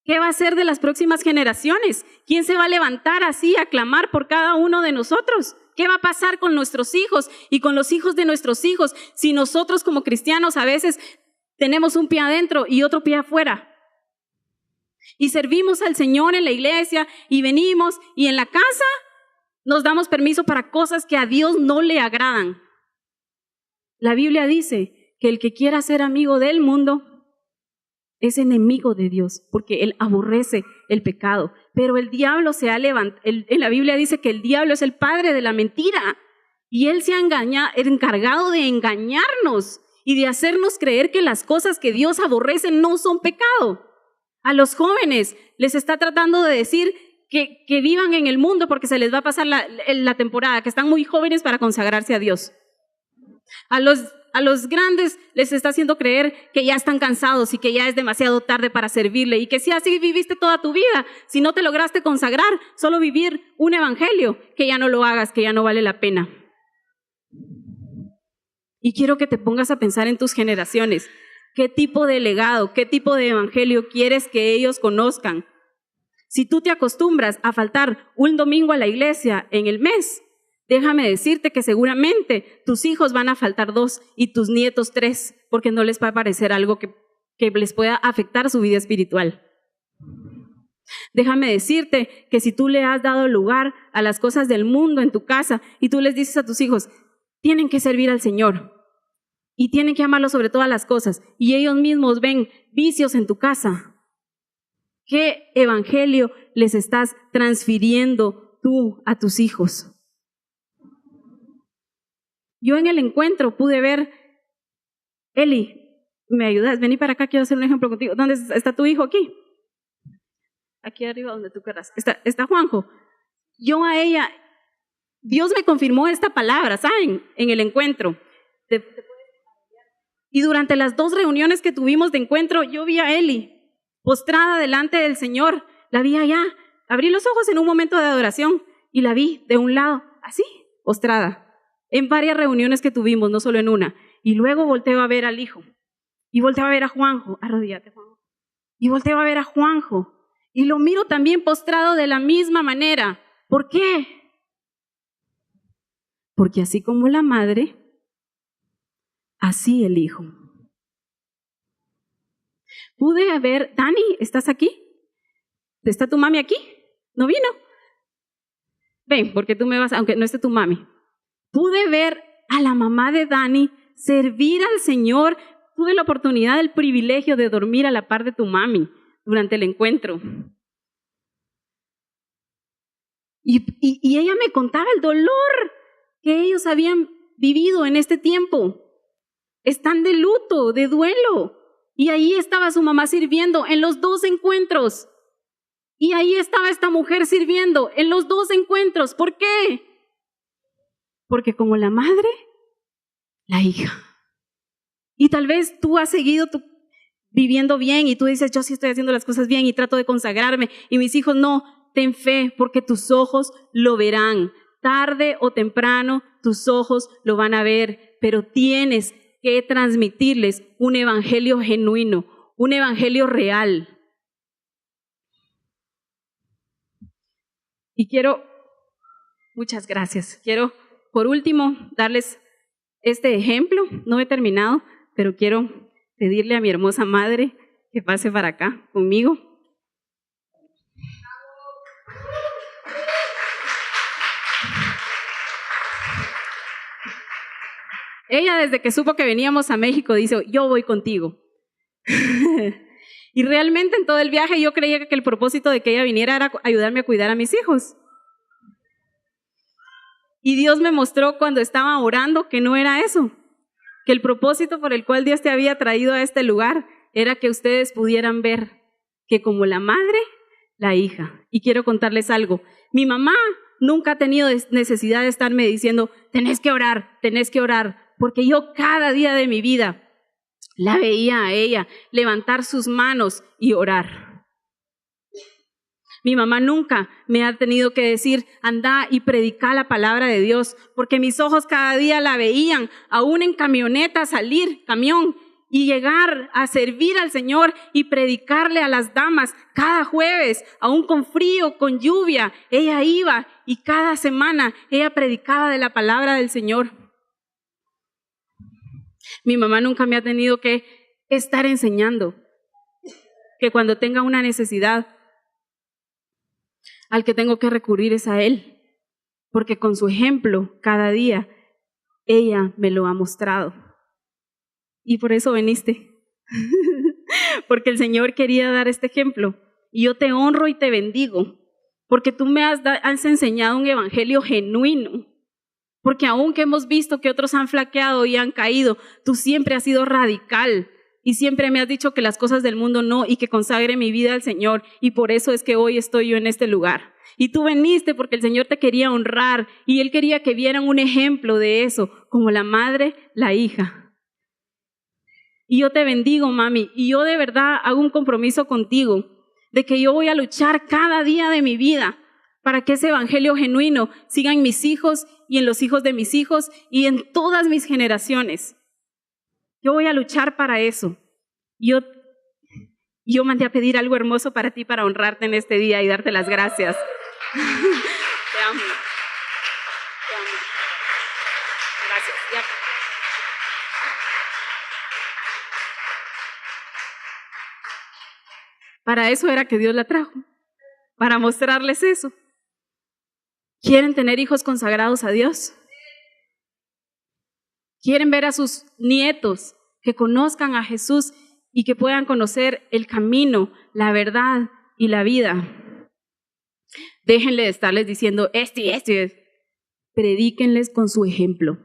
[SPEAKER 1] ¿qué va a hacer de las próximas generaciones? ¿Quién se va a levantar así a clamar por cada uno de nosotros? ¿Qué va a pasar con nuestros hijos y con los hijos de nuestros hijos si nosotros como cristianos a veces tenemos un pie adentro y otro pie afuera? Y servimos al Señor en la iglesia y venimos y en la casa nos damos permiso para cosas que a Dios no le agradan. La Biblia dice que el que quiera ser amigo del mundo es enemigo de Dios, porque él aborrece el pecado. Pero el diablo se ha levantado, en la Biblia dice que el diablo es el padre de la mentira, y él se ha encargado de engañarnos y de hacernos creer que las cosas que Dios aborrece no son pecado. A los jóvenes les está tratando de decir que vivan en el mundo porque se les va a pasar la temporada, que están muy jóvenes para consagrarse a Dios. A los grandes les está haciendo creer que ya están cansados y que ya es demasiado tarde para servirle, y que si así viviste toda tu vida, si no te lograste consagrar, solo vivir un evangelio, que ya no lo hagas, que ya no vale la pena. Y quiero que te pongas a pensar en tus generaciones. ¿Qué tipo de legado, qué tipo de evangelio quieres que ellos conozcan? Si tú te acostumbras a faltar un domingo a la iglesia en el mes, déjame decirte que seguramente tus hijos van a faltar 2 y tus nietos 3, porque no les va a parecer algo que les pueda afectar su vida espiritual. Déjame decirte que si tú le has dado lugar a las cosas del mundo en tu casa y tú les dices a tus hijos, tienen que servir al Señor y tienen que amarlo sobre todas las cosas, y ellos mismos ven vicios en tu casa, ¿qué evangelio les estás transfiriendo tú a tus hijos? Yo en el encuentro pude ver, Eli, ¿me ayudas? Vení para acá, quiero hacer un ejemplo contigo. ¿Dónde está tu hijo? Aquí. Aquí arriba donde tú querrás. Está Juanjo. Yo a ella, Dios me confirmó esta palabra, ¿saben? En el encuentro. Y durante las 2 reuniones que tuvimos de encuentro, yo vi a Eli postrada delante del Señor. La vi allá. Abrí los ojos en un momento de adoración y la vi de un lado, así, postrada. En varias reuniones que tuvimos, no solo en una. Y luego volteo a ver al hijo. Y volteo a ver a Juanjo. Arrodíllate, Juanjo. Y volteo a ver a Juanjo. Y lo miro también postrado de la misma manera. ¿Por qué? Porque así como la madre, así el hijo. Pude ver, Dani, ¿estás aquí? ¿Está tu mami aquí? ¿No vino? Ven, porque tú me vas, aunque no esté tu mami. Pude ver a la mamá de Dani servir al Señor. Tuve la oportunidad, el privilegio de dormir a la par de tu mami durante el encuentro. Y ella me contaba el dolor que ellos habían vivido en este tiempo. Están de luto, de duelo. Y ahí estaba su mamá sirviendo en los 2 encuentros. Y ahí estaba esta mujer sirviendo en los 2 encuentros. ¿Por qué? Porque como la madre, la hija. Y tal vez tú has seguido viviendo bien y tú dices, yo sí estoy haciendo las cosas bien y trato de consagrarme, y mis hijos no. Ten fe, porque tus ojos lo verán. Tarde o temprano tus ojos lo van a ver, pero tienes que transmitirles un evangelio genuino, un evangelio real. Y muchas gracias. Quiero, por último, darles este ejemplo. No he terminado, pero quiero pedirle a mi hermosa madre que pase para acá conmigo. Ella, desde que supo que veníamos a México, dice, yo voy contigo. Y realmente en todo el viaje yo creía que el propósito de que ella viniera era ayudarme a cuidar a mis hijos. Y Dios me mostró cuando estaba orando que no era eso, que el propósito por el cual Dios te había traído a este lugar era que ustedes pudieran ver que como la madre, la hija. Y quiero contarles algo. Mi mamá nunca ha tenido necesidad de estarme diciendo, tenés que orar, porque yo cada día de mi vida la veía a ella levantar sus manos y orar. Mi mamá nunca me ha tenido que decir, anda y predica la palabra de Dios, porque mis ojos cada día la veían, aún en camioneta, camión, y llegar a servir al Señor y predicarle a las damas cada jueves, aún con frío, con lluvia. Ella iba y cada semana ella predicaba de la palabra del Señor. Mi mamá nunca me ha tenido que estar enseñando que cuando tenga una necesidad, al que tengo que recurrir es a Él, porque con su ejemplo cada día ella me lo ha mostrado. y por eso viniste. Porque el Señor quería dar este ejemplo. Y yo te honro y te bendigo, porque tú me has enseñado un evangelio genuino. Porque aunque hemos visto que otros han flaqueado y han caído, tú siempre has sido radical y siempre me has dicho que las cosas del mundo no, y que consagre mi vida al Señor, y por eso es que hoy estoy yo en este lugar. Y tú viniste porque el Señor te quería honrar y Él quería que vieran un ejemplo de eso, como la madre, la hija. Y yo te bendigo, mami, y yo de verdad hago un compromiso contigo de que yo voy a luchar cada día de mi vida para que ese evangelio genuino siga en mis hijos y en los hijos de mis hijos y en todas mis generaciones. Yo voy a luchar para eso. Yo mandé a pedir algo hermoso para ti, para honrarte en este día y darte las gracias. Te amo. Te amo. Gracias. Ya. Para eso era que Dios la trajo, para mostrarles eso. ¿Quieren tener hijos consagrados a Dios? ¿Quieren ver a sus nietos que conozcan a Jesús y que puedan conocer el camino, la verdad y la vida? Déjenle de estarles diciendo esto y esto. Predíquenles con su ejemplo.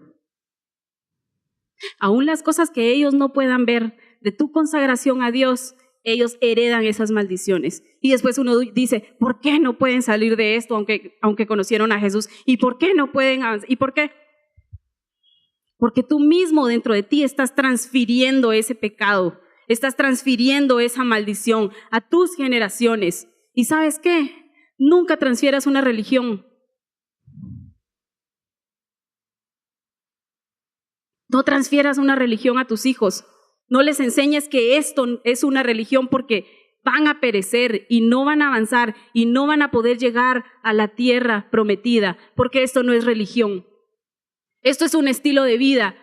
[SPEAKER 1] Aún las cosas que ellos no puedan ver de tu consagración a Dios, ellos heredan esas maldiciones. Y después uno dice, ¿por qué no pueden salir de esto aunque conocieron a Jesús? ¿Y por qué no pueden avanzar? ¿Y por qué? Porque tú mismo dentro de ti estás transfiriendo ese pecado, estás transfiriendo esa maldición a tus generaciones. ¿Y sabes qué? Nunca transfieras una religión. No transfieras una religión a tus hijos. No les enseñes que esto es una religión, porque van a perecer y no van a avanzar y no van a poder llegar a la tierra prometida, porque esto no es religión. Esto es un estilo de vida.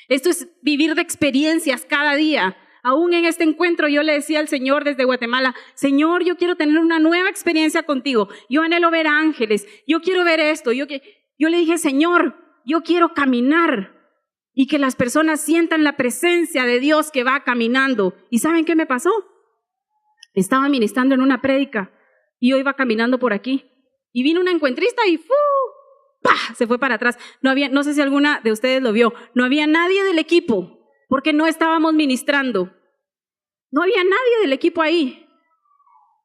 [SPEAKER 1] Esto es vivir de experiencias cada día. Aún en este encuentro yo le decía al Señor desde Guatemala, Señor, yo quiero tener una nueva experiencia contigo. Yo anhelo ver ángeles. Yo quiero ver esto. Yo le dije, Señor, yo quiero caminar y que las personas sientan la presencia de Dios que va caminando. ¿Y saben qué me pasó? Estaba ministrando en una prédica y yo iba caminando por aquí y vino una encuentrista y ¡pah!, se fue para atrás. No sé si alguna de ustedes lo vio, no había nadie del equipo porque no estábamos ministrando. No había nadie del equipo ahí.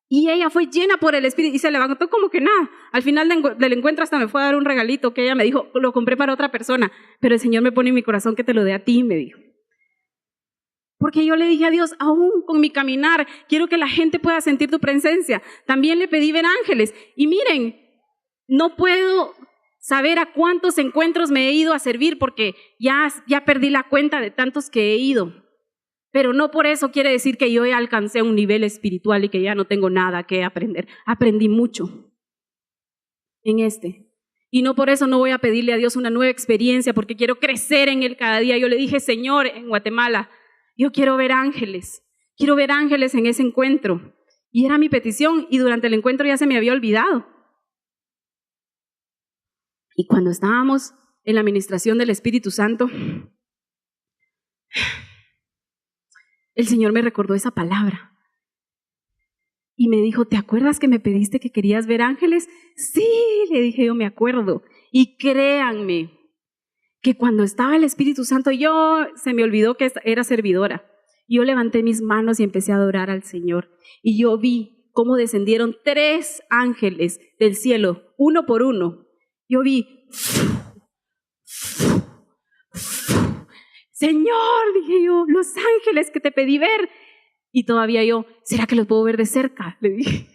[SPEAKER 1] Y ella fue llena por el Espíritu y se levantó como que nada. Al final del encuentro hasta me fue a dar un regalito que ella me dijo, lo compré para otra persona, pero el Señor me pone en mi corazón que te lo dé a ti, me dijo. Porque yo le dije a Dios, aún con mi caminar, quiero que la gente pueda sentir tu presencia. También le pedí ver ángeles. Y miren, no puedo saber a cuántos encuentros me he ido a servir porque ya perdí la cuenta de tantos que he ido. Pero no por eso quiere decir que yo ya alcancé un nivel espiritual y que ya no tengo nada que aprender. Aprendí mucho en este. Y no por eso no voy a pedirle a Dios una nueva experiencia, porque quiero crecer en Él cada día. Yo le dije, Señor, en Guatemala, yo quiero ver ángeles en ese encuentro. Y era mi petición, y durante el encuentro ya se me había olvidado. Y cuando estábamos en la administración del Espíritu Santo, el Señor me recordó esa palabra. Y me dijo, ¿te acuerdas que me pediste que querías ver ángeles? Sí, le dije yo, me acuerdo. Y créanme que cuando estaba el Espíritu Santo, se me olvidó que era servidora. Yo levanté mis manos y empecé a adorar al Señor. Y yo vi cómo descendieron 3 ángeles del cielo, uno por uno. Yo vi, Señor, dije yo, los ángeles que te pedí ver. Y todavía yo, ¿será que los puedo ver de cerca? Le dije.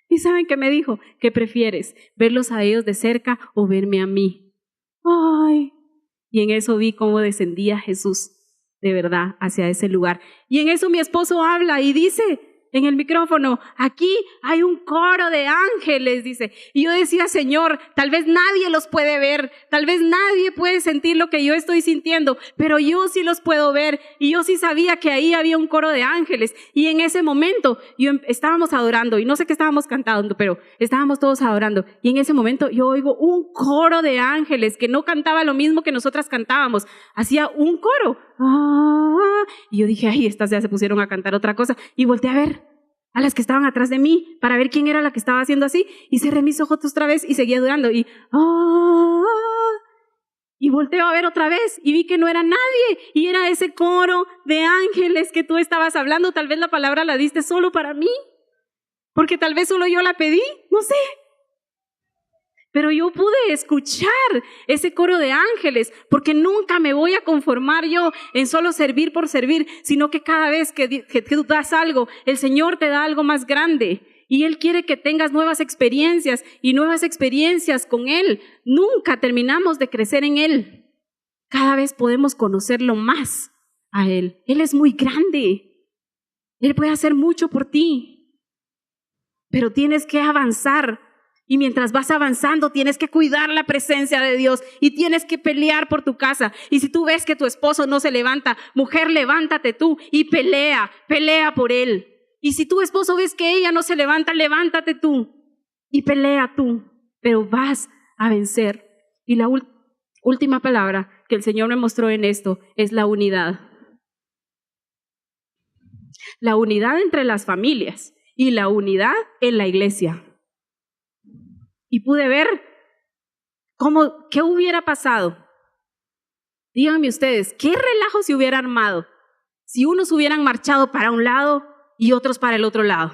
[SPEAKER 1] ¿Y saben qué me dijo? ¿Qué prefieres? ¿Verlos a ellos de cerca o verme a mí? Ay. Y en eso vi cómo descendía Jesús de verdad hacia ese lugar. Y en eso mi esposo habla y dice, en el micrófono, aquí hay un coro de ángeles, dice. Y yo decía, Señor, tal vez nadie los puede ver, tal vez nadie puede sentir lo que yo estoy sintiendo, pero yo sí los puedo ver. Y yo sí sabía que ahí había un coro de ángeles. Y en ese momento estábamos adorando, y no sé qué estábamos cantando, pero estábamos todos adorando. Y en ese momento yo oigo un coro de ángeles que no cantaba lo mismo que nosotras cantábamos, hacía un coro. Y yo dije, ay, estas ya se pusieron a cantar otra cosa. Y volteé a ver a las que estaban atrás de mí para ver quién era la que estaba haciendo así. Y cerré mis ojos otra vez y seguía adorando. Y volteo a ver otra vez y vi que no era nadie. Y era ese coro de ángeles que tú estabas hablando. Tal vez la palabra la diste solo para mí, porque tal vez solo yo la pedí, no sé. Pero yo pude escuchar ese coro de ángeles, porque nunca me voy a conformar yo en solo servir por servir, sino que cada vez que tú das algo, el Señor te da algo más grande. Y Él quiere que tengas nuevas experiencias y nuevas experiencias con Él. Nunca terminamos de crecer en Él. Cada vez podemos conocerlo más a Él. Él es muy grande. Él puede hacer mucho por ti. Pero tienes que avanzar. Y mientras vas avanzando, tienes que cuidar la presencia de Dios y tienes que pelear por tu casa. Y si tú ves que tu esposo no se levanta, mujer, levántate tú y pelea por él. Y si tu esposo ves que ella no se levanta, levántate tú y pelea tú. Pero vas a vencer. Y la última palabra que el Señor me mostró en esto es la unidad. La unidad entre las familias y la unidad en la iglesia. Y pude ver qué hubiera pasado. Díganme ustedes, ¿qué relajo se hubiera armado si unos hubieran marchado para un lado y otros para el otro lado?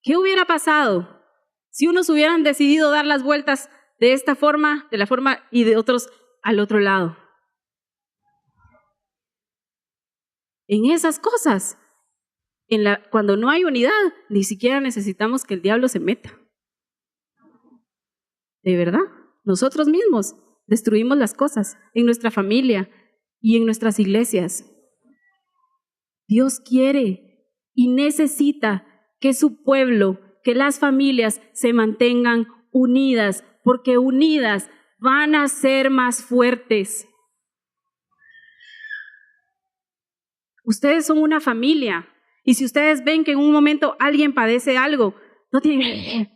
[SPEAKER 1] ¿Qué hubiera pasado si unos hubieran decidido dar las vueltas de esta forma, de la forma, y de otros al otro lado? En esas cosas, cuando no hay unidad, ni siquiera necesitamos que el diablo se meta. De verdad, nosotros mismos destruimos las cosas en nuestra familia y en nuestras iglesias. Dios quiere y necesita que su pueblo, que las familias se mantengan unidas, porque unidas van a ser más fuertes. Ustedes son una familia, y si ustedes ven que en un momento alguien padece algo,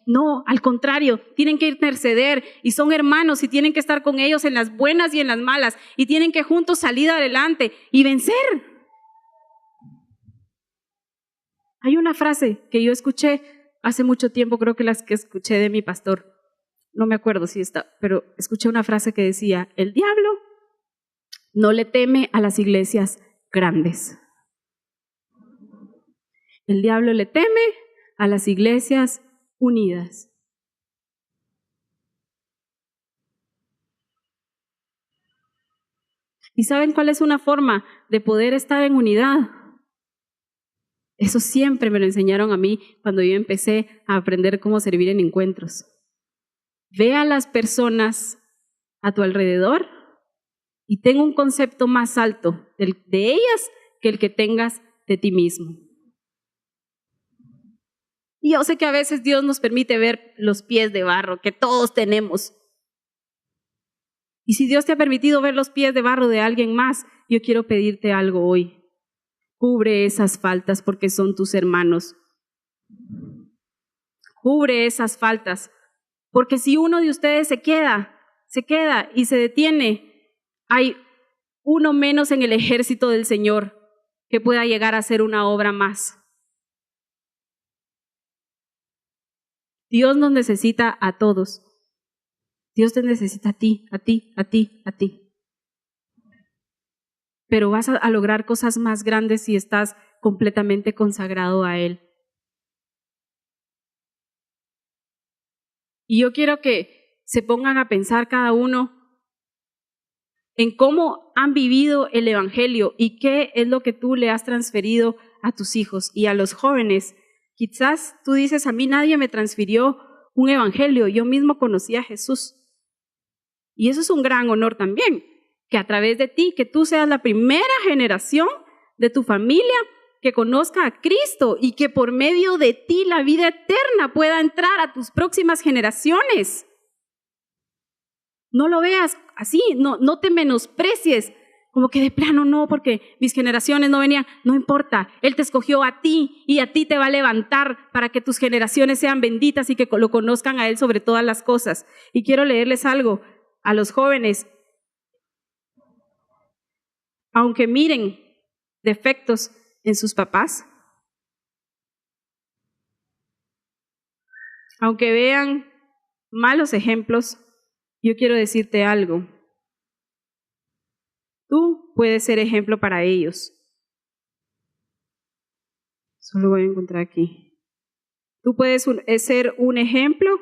[SPEAKER 1] no, al contrario, tienen que interceder y son hermanos y tienen que estar con ellos en las buenas y en las malas y tienen que juntos salir adelante y vencer. Hay una frase que yo escuché hace mucho tiempo, creo que las que escuché de mi pastor, no me acuerdo si está, pero escuché una frase que decía, el diablo no le teme a las iglesias grandes. El diablo le teme a las iglesias unidas. ¿Y saben cuál es una forma de poder estar en unidad? Eso siempre me lo enseñaron a mí cuando yo empecé a aprender cómo servir en encuentros. Ve a las personas a tu alrededor y ten un concepto más alto de ellas que el que tengas de ti mismo. Y yo sé que a veces Dios nos permite ver los pies de barro que todos tenemos. Y si Dios te ha permitido ver los pies de barro de alguien más, yo quiero pedirte algo hoy. Cubre esas faltas porque son tus hermanos. Cubre esas faltas porque si uno de ustedes se queda y se detiene, hay uno menos en el ejército del Señor que pueda llegar a hacer una obra más. Dios nos necesita a todos. Dios te necesita a ti, a ti, a ti, a ti. Pero vas a lograr cosas más grandes si estás completamente consagrado a Él. Y yo quiero que se pongan a pensar cada uno en cómo han vivido el Evangelio y qué es lo que tú le has transferido a tus hijos y a los jóvenes. Quizás tú dices, a mí nadie me transfirió un evangelio, yo mismo conocí a Jesús. Y eso es un gran honor también, que a través de ti, que tú seas la primera generación de tu familia que conozca a Cristo y que por medio de ti la vida eterna pueda entrar a tus próximas generaciones. No lo veas así, no te menosprecies, como que de plano no, porque mis generaciones no venían. No importa, Él te escogió a ti y a ti te va a levantar para que tus generaciones sean benditas y que lo conozcan a Él sobre todas las cosas. Y quiero leerles algo a los jóvenes. Aunque miren defectos en sus papás, aunque vean malos ejemplos, yo quiero decirte algo. Tú puedes ser ejemplo para ellos. Solo voy a encontrar aquí. Tú puedes ser un ejemplo.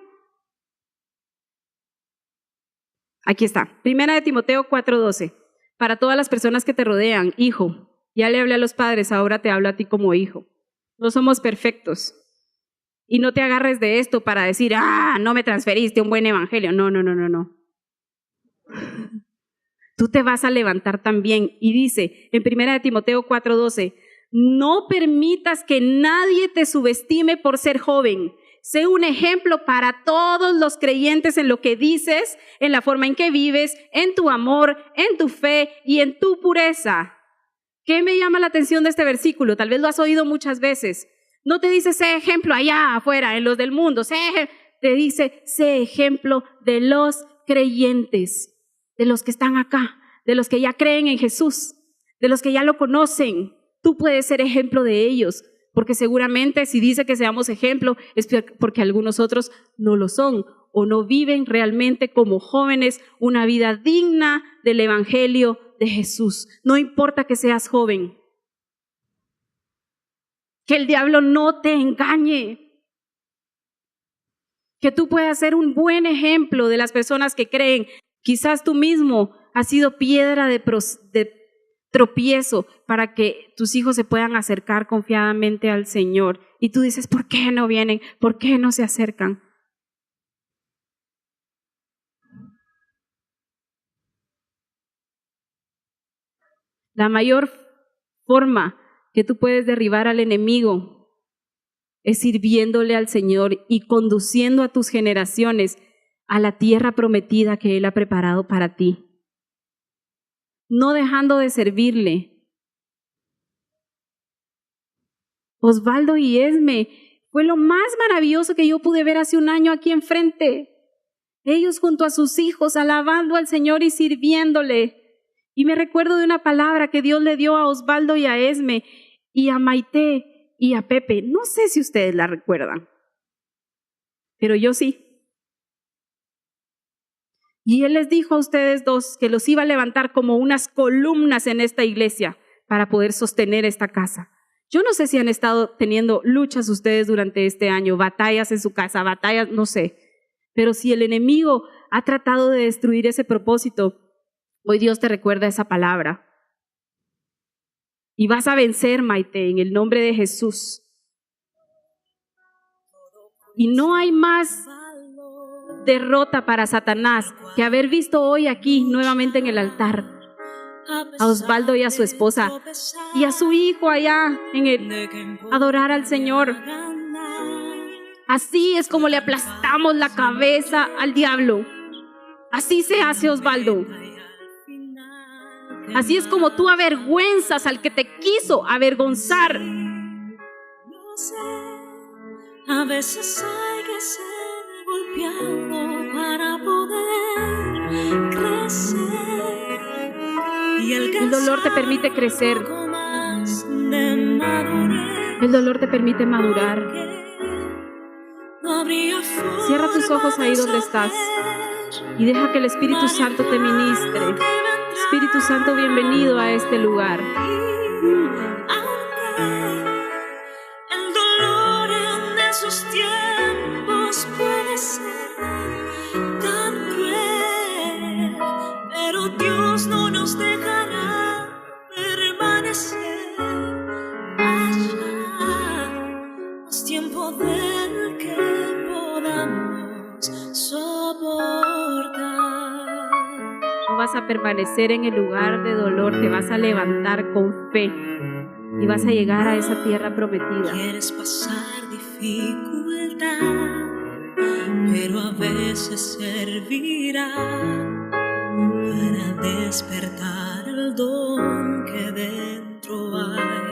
[SPEAKER 1] Aquí está. 1 Timoteo 4:12. Para todas las personas que te rodean, hijo, ya le hablé a los padres, ahora te hablo a ti como hijo. No somos perfectos. Y no te agarres de esto para decir, no me transferiste un buen evangelio. No. Tú te vas a levantar también. Y dice en 1 Timoteo 4:12, no permitas que nadie te subestime por ser joven. Sé un ejemplo para todos los creyentes en lo que dices, en la forma en que vives, en tu amor, en tu fe y en tu pureza. ¿Qué me llama la atención de este versículo? Tal vez lo has oído muchas veces. No te dice, sé ejemplo allá afuera, en los del mundo. Te dice, sé ejemplo de los creyentes, de los que están acá, de los que ya creen en Jesús, de los que ya lo conocen. Tú puedes ser ejemplo de ellos, porque seguramente si dice que seamos ejemplo es porque algunos otros no lo son o no viven realmente como jóvenes una vida digna del evangelio de Jesús. No importa que seas joven, que el diablo no te engañe, que tú puedas ser un buen ejemplo de las personas que creen. Quizás tú mismo has sido piedra de tropiezo para que tus hijos se puedan acercar confiadamente al Señor. Y tú dices, ¿por qué no vienen? ¿Por qué no se acercan? La mayor forma que tú puedes derribar al enemigo es sirviéndole al Señor y conduciendo a tus generaciones a la tierra prometida que Él ha preparado para ti. No dejando de servirle. Osvaldo y Esme fue lo más maravilloso que yo pude ver hace un año aquí enfrente. Ellos junto a sus hijos alabando al Señor y sirviéndole. Y me recuerdo de una palabra que Dios le dio a Osvaldo y a Esme y a Maite y a Pepe. No sé si ustedes la recuerdan, pero yo sí. Y Él les dijo a ustedes dos que los iba a levantar como unas columnas en esta iglesia para poder sostener esta casa. Yo no sé si han estado teniendo luchas ustedes durante este año, batallas en su casa, batallas, no sé. Pero si el enemigo ha tratado de destruir ese propósito, hoy Dios te recuerda esa palabra. Y vas a vencer, Maite, en el nombre de Jesús. Y no hay más derrota para Satanás que haber visto hoy aquí nuevamente en el altar a Osvaldo y a su esposa y a su hijo allá adorar al Señor. Así es como le aplastamos la cabeza al diablo. Así se hace, Osvaldo. Así es como tú avergüenzas al que te quiso avergonzar.
[SPEAKER 2] A veces hay que ser golpeado para poder crecer. Y
[SPEAKER 1] el dolor te permite crecer. El dolor te permite madurar. Cierra tus ojos ahí donde estás y deja que el Espíritu Santo te ministre. Espíritu Santo, bienvenido a este lugar.
[SPEAKER 2] El dolor en esos tiempos puede ser tan cruel, pero Dios no nos dejará permanecer allá. Es tiempo del que podamos soportar.
[SPEAKER 1] No vas a permanecer en el lugar de dolor, te vas a levantar con fe y vas a llegar a esa tierra prometida.
[SPEAKER 2] Quieres pasar dificultad, pero a veces servirá para despertar el don que dentro hay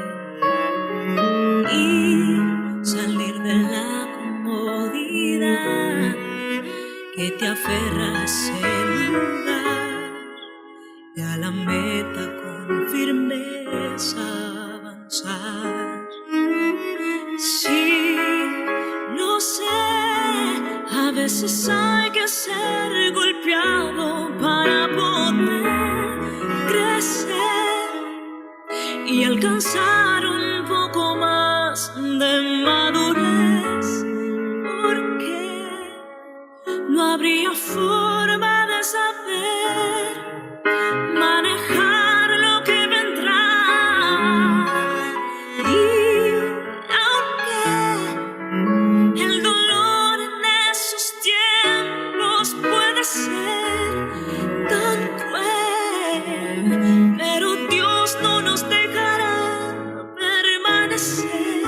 [SPEAKER 2] y salir de la comodidad que te aferra a ese lugar y a la meta con firmeza avanzar. Sí, lo sé, a veces hay que ser golpeado para poder crecer y alcanzar un poco más de madurez, porque no habría forma de saber manejar lo que vendrá. Y aunque el dolor en esos tiempos puede ser tan cruel, pero Dios no nos dejará permanecer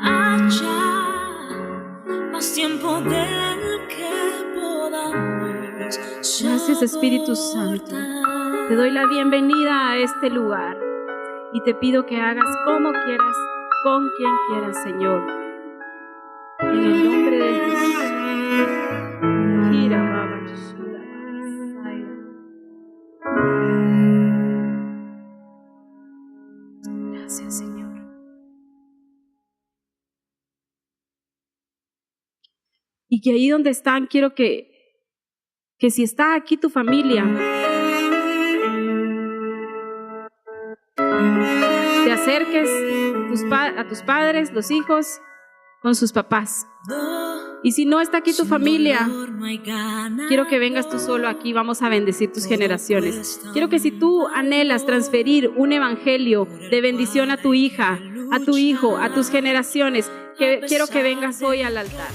[SPEAKER 2] allá más tiempo del que podamos.
[SPEAKER 1] Gracias, Espíritu Santo. Te doy la bienvenida a este lugar y te pido que hagas como quieras, con quien quieras, Señor. En el nombre de Jesús. Gira, Baba, Shira, Zaira. Gracias, Señor. Y que ahí donde están, quiero que si está aquí tu familia, te acerques a tus padres, los hijos, con sus papás. Y si no está aquí tu familia, quiero que vengas tú solo aquí, vamos a bendecir tus generaciones. Quiero que si tú anhelas transferir un evangelio de bendición a tu hija, a tu hijo, a tus generaciones, quiero que vengas hoy al altar.